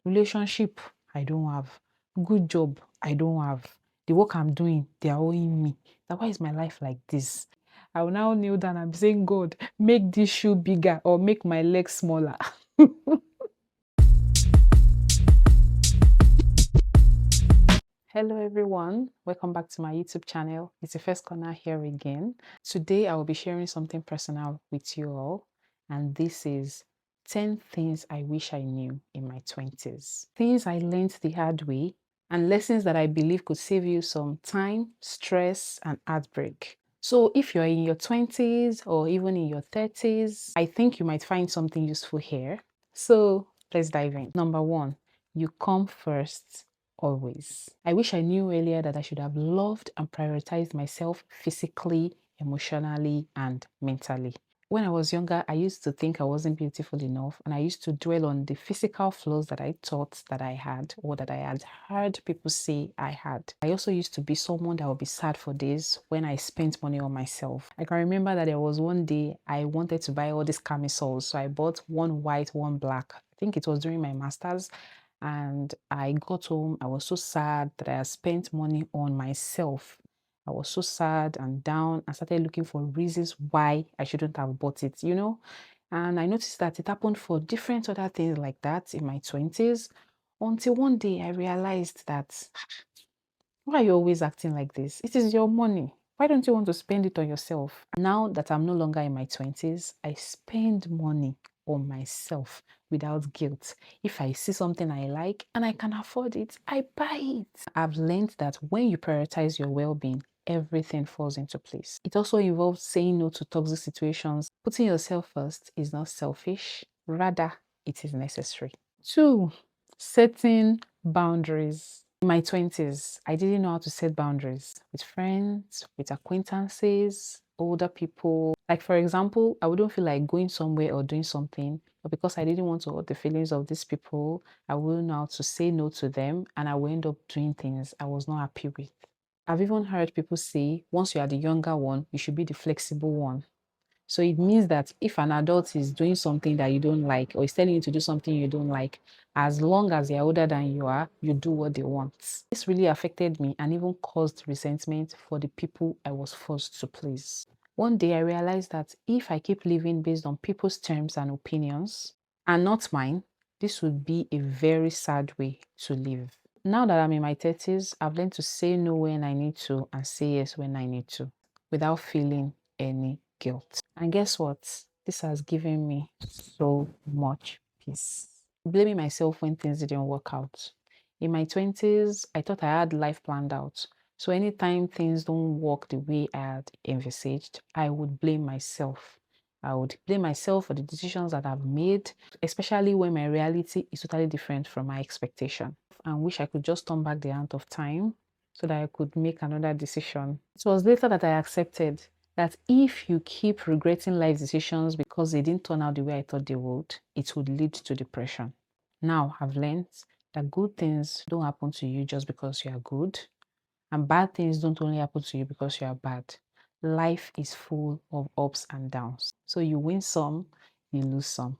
Relationship, I don't have. Good job, I don't have. The work I'm doing, they are owing me. Now, why is my life like this? I will now kneel down and be saying, God, make this shoe bigger or make my legs smaller. Hello everyone, welcome back to my YouTube channel. It's the First Corner here again. Today I will be sharing something personal with you all, and this is 10 things I wish I knew in my 20s. Things I learned the hard way and lessons that I believe could save you some time, stress, and heartbreak. So if you're in your 20s or even in your 30s, I think you might find something useful here. So let's dive in. Number one, you come first. Always. I wish I knew earlier that I should have loved and prioritized myself physically, emotionally, and mentally. When I was younger, I used to think I wasn't beautiful enough, and I used to dwell on the physical flaws that I thought that I had or that I had heard people say I had. I also used to be someone that would be sad for days when I spent money on myself. I can remember that there was one day I wanted to buy all these camisoles, so I bought one white, one black. I think it was during my master's. And I got home, I was so sad that I had spent money on myself. I was so sad and down. I started looking for reasons why I shouldn't have bought it, And I noticed that it happened for different other things like that in my 20s until one day I realized that why are you always acting like this? It is your money. Why don't you want to spend it on yourself? Now that I'm no longer in my 20s, I spend money on myself without guilt. If I see something I like and I can afford it, I buy it. I've learned that when you prioritize your well-being, everything falls into place. It also involves saying no to toxic situations. Putting yourself first is not selfish, rather, it is necessary. 2, setting boundaries. In my 20s, I didn't know how to set boundaries with friends, with acquaintances, older people. Like, for example, I wouldn't feel like going somewhere or doing something, but because I didn't want to hurt the feelings of these people, I wouldn't know how to say no to them, and I would end up doing things I was not happy with. I've even heard people say, once you are the younger one, you should be the flexible one. So it means that if an adult is doing something that you don't like or is telling you to do something you don't like, as long as they're older than you are, you do what they want. This really affected me and even caused resentment for the people I was forced to please. One day I realized that if I keep living based on people's terms and opinions and not mine, this would be a very sad way to live. Now that I'm in my 30s, I've learned to say no when I need to and say yes when I need to without feeling any guilt. And guess what? This has given me so much peace. Blaming myself when things didn't work out. In my 20s, I thought I had life planned out. So anytime things don't work the way I had envisaged, I would blame myself. I would blame myself for the decisions that I've made, especially when my reality is totally different from my expectation. And wish I could just turn back the hand of time so that I could make another decision. It was later that I accepted that if you keep regretting life decisions because they didn't turn out the way I thought they would, it would lead to depression. Now I've learned that good things don't happen to you just because you are good, and bad things don't only happen to you because you are bad. Life is full of ups and downs. So you win some, you lose some.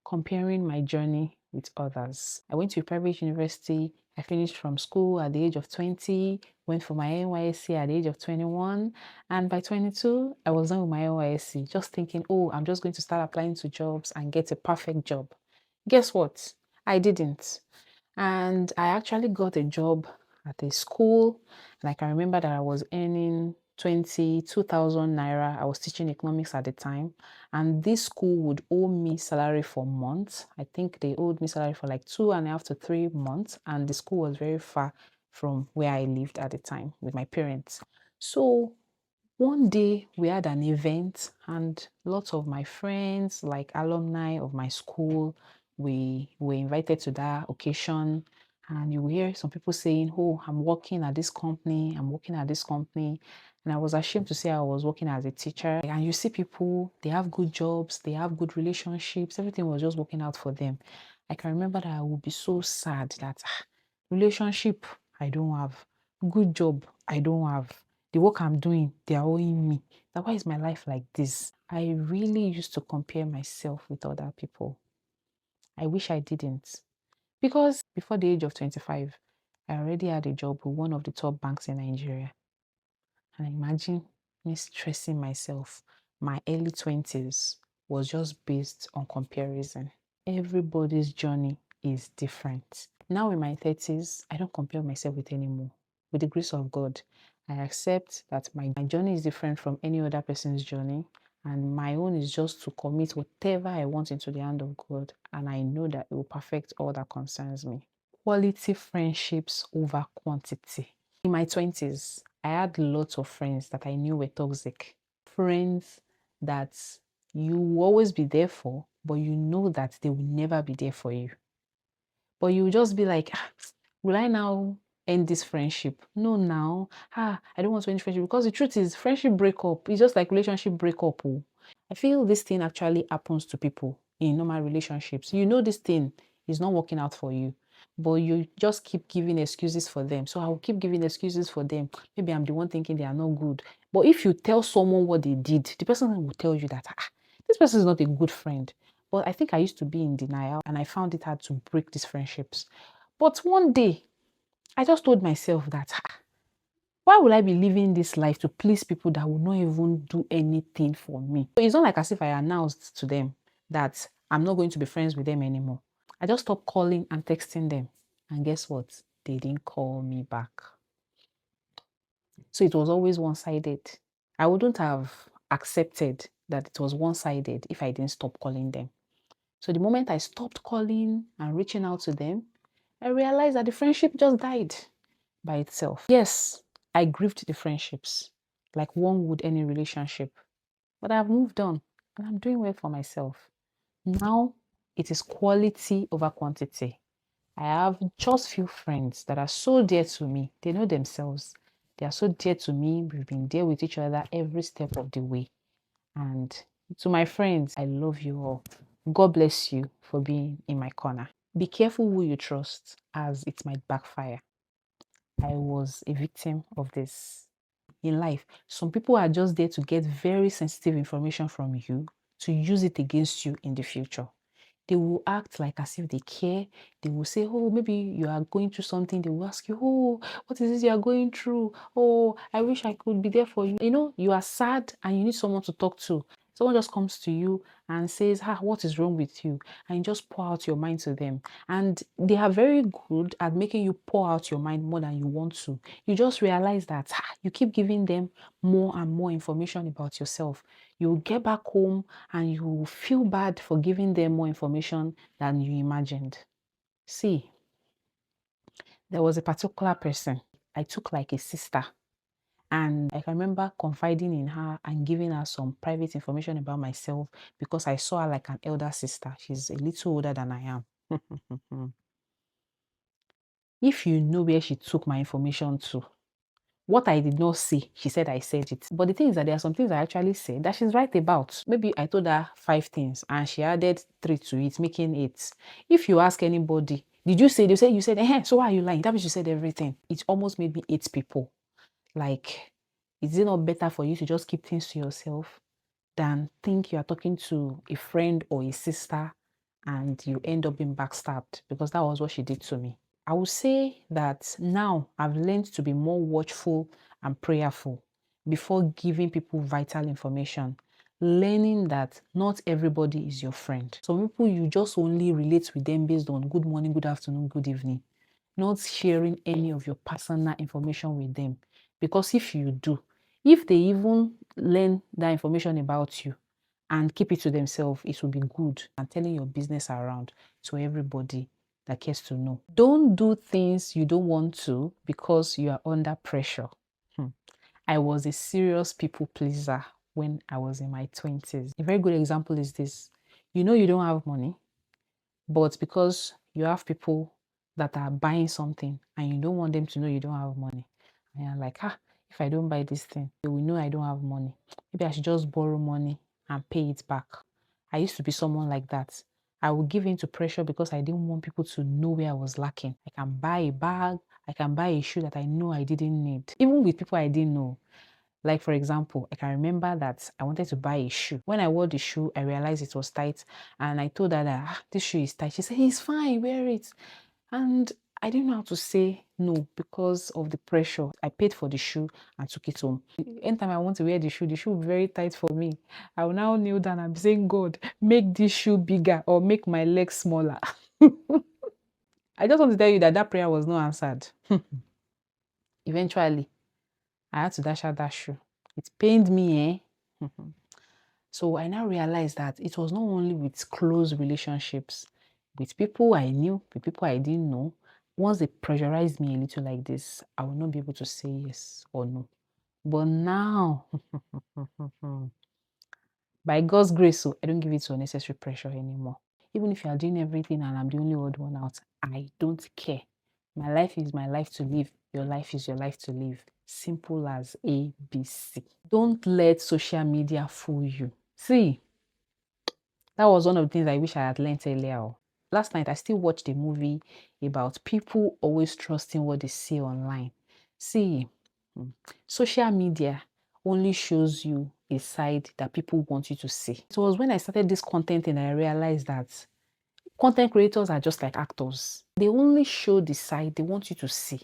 Comparing my journey with others. I went to a private university. I finished from school at the age of 20, went for my NYSC at the age of 21, and by 22, I was done with my NYSC, just thinking, oh, I'm just going to start applying to jobs and get a perfect job. Guess what? I didn't. And I actually got a job at a school, and I can remember that I was earning 22,000 naira. I was teaching economics at the time, and this school would owe me salary for months. I think they owed me salary for like 2.5 to 3 months, and the school was very far from where I lived at the time with my parents. So one day we had an event, and lots of my friends, like alumni of my school, we were invited to that occasion. And you hear some people saying, oh, I'm working at this company, I'm working at this company. And I was ashamed to say I was working as a teacher. And you see people, they have good jobs, they have good relationships, everything was just working out for them. I can remember that I would be so sad that relationship, I don't have. Good job, I don't have. The work I'm doing, they are owing me. That why is my life like this? I really used to compare myself with other people. I wish I didn't. Because before the age of 25, I already had a job with one of the top banks in Nigeria. And imagine me stressing myself. My early 20s was just based on comparison. Everybody's journey is different. Now in my 30s, I don't compare myself with anymore. With the grace of God, I accept that my journey is different from any other person's journey, and my own is just to commit whatever I want into the hand of God, and I know that it will perfect all that concerns me. Quality friendships over quantity. In my 20s, I had lots of friends that I knew were toxic. Friends that you will always be there for, but you know that they will never be there for you. But you will just be like, will I now end this friendship? No, now. I don't want to end friendship, because the truth is, friendship breakup is just like relationship breakup. Oh. I feel this thing actually happens to people in normal relationships. You know this thing is not working out for you, but you just keep giving excuses for them. So I will keep giving excuses for them. Maybe I'm the one thinking they are not good. But if you tell someone what they did, the person will tell you that this person is not a good friend. But I think I used to be in denial, and I found it hard to break these friendships. But one day, I just told myself that why will I be living this life to please people that will not even do anything for me? So it's not like as if I announced to them that I'm not going to be friends with them anymore. I just stopped calling and texting them. And guess what? They didn't call me back. So it was always one-sided. I wouldn't have accepted that it was one-sided if I didn't stop calling them. So the moment I stopped calling and reaching out to them, I realized that the friendship just died by itself. Yes, I grieved the friendships like one would any relationship, but I've moved on and I'm doing well for myself. Now it is quality over quantity. I have just few friends that are so dear to me. They know themselves. They are so dear to me. We've been there with each other every step of the way. And to my friends, I love you all. God bless you for being in my corner. Be careful who you trust, as it might backfire. I was a victim of this. In life, some people are just there to get very sensitive information from you to use it against you in the future. They will act like as if they care. They will say, oh, maybe you are going through something. They will ask you, oh, what is this you are going through? Oh, I wish I could be there for you. You know, you are sad and you need someone to talk to. Someone just comes to you and says, what is wrong with you? And you just pour out your mind to them. And they are very good at making you pour out your mind more than you want to. You just realize that you keep giving them more and more information about yourself. You will get back home and you will feel bad for giving them more information than you imagined. See, there was a particular person I took like a sister. And I can remember confiding in her and giving her some private information about myself because I saw her like an elder sister. She's a little older than I am. If you know where she took my information to, what I did not say, she said I said it. But the thing is that there are some things I actually said that she's right about. Maybe I told her 5 things and she added 3 to it, making 8. If you ask anybody, did you say? They say you said, so why are you lying? That means you said everything. It almost made me 8 people. Like, is it not better for you to just keep things to yourself than think you are talking to a friend or a sister and you end up being backstabbed? Because that was what she did to me. I would say that now I've learned to be more watchful and prayerful before giving people vital information, learning that not everybody is your friend. Some people you just only relate with them based on good morning, good afternoon, good evening, not sharing any of your personal information with them. Because if you do, if they even learn that information about you and keep it to themselves, it will be good and telling your business around to everybody that cares to know. Don't do things you don't want to because you are under pressure. I was a serious people pleaser when I was in my 20s. A very good example is this. You know you don't have money, but because you have people that are buying something and you don't want them to know you don't have money, and you're like, if I don't buy this thing, they will know I don't have money. Maybe I should just borrow money and pay it back. I used to be someone like that. I would give in to pressure because I didn't want people to know where I was lacking. I can buy a bag, I can buy a shoe that I know I didn't need, even with people I didn't know. Like, for example, I can remember that I wanted to buy a shoe. When I wore the shoe, I realized it was tight and I told her that this shoe is tight. She said, it's fine, wear it. And I didn't know how to say no because of the pressure. I paid for the shoe and took it home. Anytime I want to wear the shoe will be very tight for me. I will now kneel down and be saying, God, make this shoe bigger or make my legs smaller. I just want to tell you that that prayer was not answered. Eventually, I had to dash out that shoe. It pained me, eh? So I now realized that it was not only with close relationships, with people I knew, with people I didn't know. Once they pressurized me a little like this, I will not be able to say yes or no. But now, by God's grace, so I don't give it to unnecessary pressure anymore. Even if you are doing everything and I'm the only odd one out, I don't care. My life is my life to live. Your life is your life to live. Simple as ABC. Don't let social media fool you. See, that was one of the things I wish I had learned earlier. Last night, I still watched a movie about people always trusting what they see online. See, social media only shows you a side that people want you to see. It was when I started this content and I realized that content creators are just like actors. They only show the side they want you to see.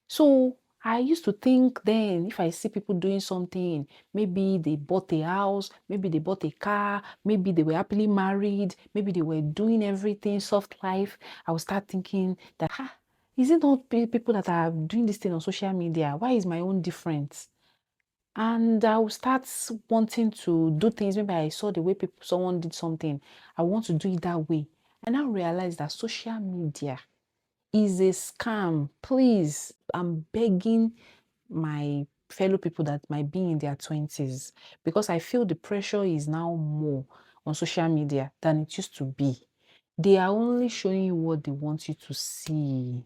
So I used to think then, if I see people doing something, maybe they bought a house, maybe they bought a car, maybe they were happily married, maybe they were doing everything, soft life, I would start thinking that, is it not people that are doing this thing on social media? Why is my own different? And I will start wanting to do things. Maybe I saw the way someone did something. I want to do it that way. And I realized that social media is a scam. Please, I'm begging my fellow people that might be in their 20s, because I feel the pressure is now more on social media than it used to be. They are only showing you what they want you to see.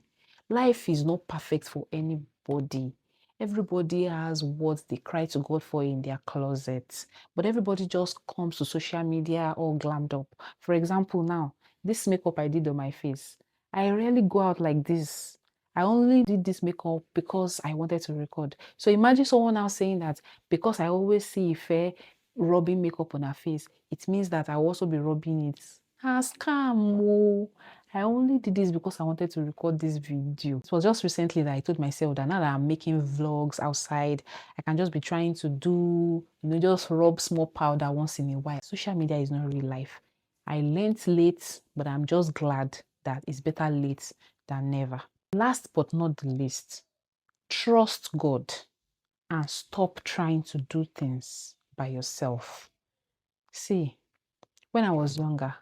Life is not perfect for anybody. Everybody has what they cry to God for in their closets, but everybody just comes to social media all glammed up. For example, now, this makeup I did on my face, I rarely go out like this. I only did this makeup because I wanted to record. So imagine someone now saying that because I always see Ife rubbing makeup on her face, it means that I'll also be rubbing it. Scam. Oh. I only did this because I wanted to record this video. It was just recently that I told myself that now that I'm making vlogs outside, I can just be trying to do, just rub small powder once in a while. Social media is not real life. I learned late, but I'm just glad that it's better late than never. Last but not the least, trust God and stop trying to do things by yourself. See, when I was younger,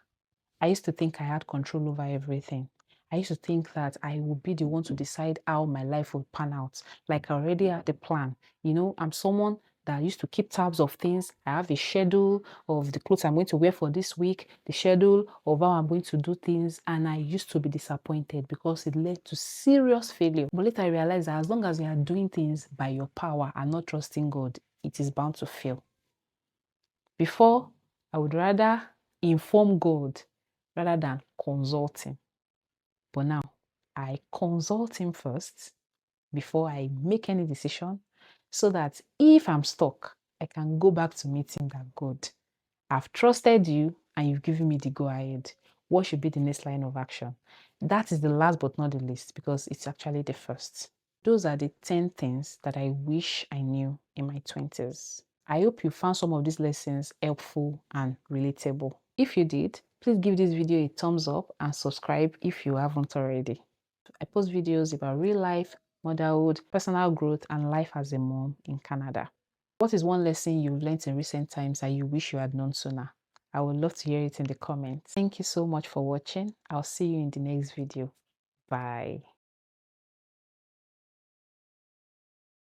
I used to think I had control over everything. I used to think that I would be the one to decide how my life would pan out. Like I already had the plan. I'm someone that used to keep tabs of things. I have a schedule of the clothes I'm going to wear for this week, the schedule of how I'm going to do things. And I used to be disappointed because it led to serious failure. But later I realized that as long as you are doing things by your power and not trusting God, it is bound to fail. Before, I would rather inform God rather than consulting. But now, I consult Him first before I make any decision, so that if I'm stuck, I can go back to meeting that God. I've trusted you and you've given me the go ahead. What should be the next line of action? That is the last but not the least, because it's actually the first. Those are the 10 things that I wish I knew in my 20s. I hope you found some of these lessons helpful and relatable. If you did, please give this video a thumbs up and subscribe if you haven't already. I post videos about real life, motherhood, personal growth, and life as a mom in Canada. What is one lesson you've learned in recent times that you wish you had known sooner? I would love to hear it in the comments. Thank you so much for watching. I'll see you in the next video. Bye.